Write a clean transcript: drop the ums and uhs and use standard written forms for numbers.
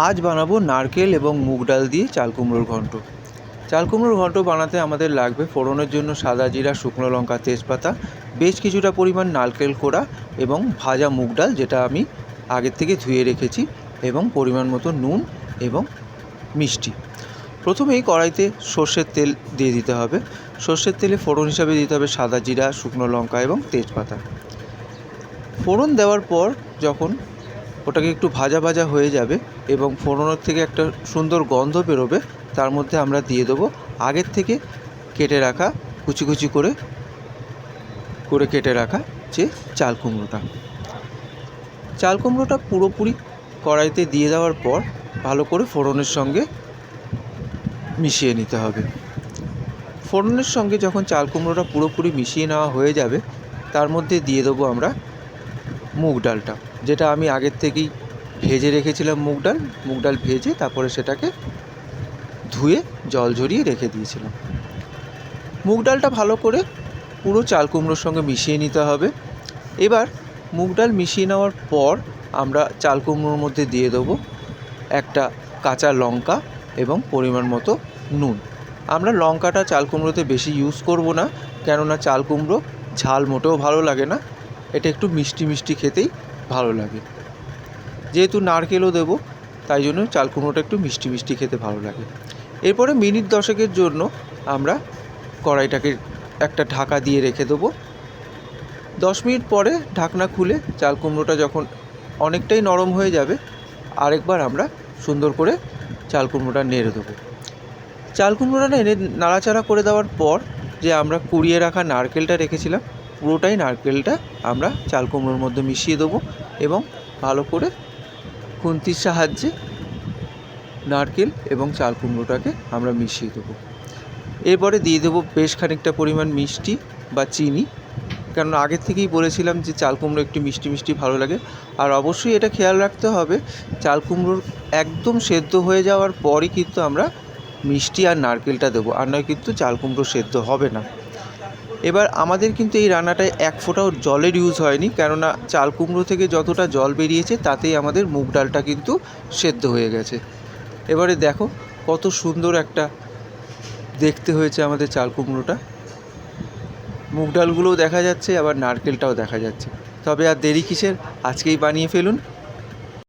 আজ বানাবো নারকেল এবং মুগ ডাল দিয়ে চাল কুমড়োর ঘন্ট। চাল কুমড়োর ঘন্ট বানাতে আমাদের লাগবে ফোড়নের জন্য সাদা জিরা, শুকনো লঙ্কা, তেজপাতা, বেশ কিছুটা পরিমাণ নারকেল কোড়া এবং ভাজা মুগ ডাল, যেটা আমি আগের থেকে ধুয়ে রেখেছি, এবং পরিমাণ মতো নুন এবং মিষ্টি। প্রথমেই কড়াইতে সর্ষের তেল দিয়ে দিতে হবে। সর্ষের তেলে ফোড়ন হিসাবে দিতে হবে সাদা জিরা, শুকনো লঙ্কা এবং তেজপাতা। ফোড়ন দেওয়ার পর যখন ওটাকে একটু ভাজা ভাজা হয়ে যাবে এবং ফোড়নের থেকে একটা সুন্দর গন্ধ বেরোবে, তার মধ্যে আমরা দিয়ে দেবো আগের থেকে কেটে রাখা, কুচি কুচি করে কেটে রাখা যে চাল কুমড়োটা। চাল কুমড়োটা পুরোপুরি কড়াইতে দিয়ে দেওয়ার পর ভালো করে ফোড়নের সঙ্গে মিশিয়ে নিতে হবে। ফোড়নের সঙ্গে যখন চাল কুমড়োটা পুরোপুরি মিশিয়ে নেওয়া হয়ে যাবে, তার মধ্যে দিয়ে দেবো আমরা মুগ ডালটা, যেটা আমি আগের থেকেই ভেজে রেখেছিলাম। মুগ ডাল ভেজে তারপরে সেটাকে ধুয়ে জল ঝরিয়ে রেখে দিয়েছিলাম। মুগ ডালটা ভালো করে পুরো চাল কুমড়োর সঙ্গে মিশিয়ে নিতে হবে। এবার মুগ ডাল মিশিয়ে নেওয়ার পর আমরা চাল কুমড়োর মধ্যে দিয়ে দেবো একটা কাঁচা লঙ্কা এবং পরিমাণ মতো নুন। আমরা লঙ্কাটা চাল কুমড়োতে বেশি ইউজ করব না, কেননা চাল কুমড়ো ঝাল মোটেও ভালো লাগে না, এটা একটু মিষ্টি মিষ্টি খেতেই ভালো লাগে। যেহেতু নারকেলও দেবো, তাই জন্য চাল কুমড়োটা একটু মিষ্টি মিষ্টি খেতে ভালো লাগে। এরপরে মিনিট 10 জন্য আমরা কড়াইটাকে একটা ঢাকা দিয়ে রেখে দেবো। 10 মিনিট পরে ঢাকনা খুলে চাল কুমড়োটা যখন অনেকটাই নরম হয়ে যাবে, আরেকবার আমরা সুন্দর করে চাল কুমড়োটা নেড়ে দেবো। চাল কুমড়োটা নাড়াচাড়া করে দেওয়ার পর যে আমরা কুড়িয়ে রাখা নারকেলটা রেখেছিলাম, পুরোটাই নারকেলটা আমরা চাল কুমড়োর মধ্যে মিশিয়ে দেবো এবং ভালো করে খুন্তির সাহায্যে নারকেল এবং চাল কুমড়োটাকে আমরা মিশিয়ে দেবো। এরপরে দিয়ে দেবো বেশ খানিকটা পরিমাণ মিষ্টি বা চিনি, কারণ আগের থেকেই বলেছিলাম যে চাল কুমড়ো একটু মিষ্টি মিষ্টি ভালো লাগে। আর অবশ্যই এটা খেয়াল রাখতে হবে, চাল কুমড়োর একদম সেদ্ধ হয়ে যাওয়ার পরই কিন্তু আমরা মিষ্টি আর নারকেলটা দেবো, আর নয় কিন্তু চাল কুমড়ো সেদ্ধ হবে না। এবার আমাদের কিন্তু এই রান্নাটায় এক ফোঁটাও জলের ইউজ হয়নি, কেননা চাল কুমড়ো থেকে যতটা জল বেরিয়েছে তাতেই আমাদের মুগ ডালটা কিন্তু সেদ্ধ হয়ে গেছে। এবারে দেখো কত সুন্দর একটা দেখতে হয়েছে আমাদের চাল কুমড়োটা। মুগ ডালগুলোও দেখা যাচ্ছে, আবার নারকেলটাও দেখা যাচ্ছে। তবে আর দেরি কিসের, আজকেই বানিয়ে ফেলুন।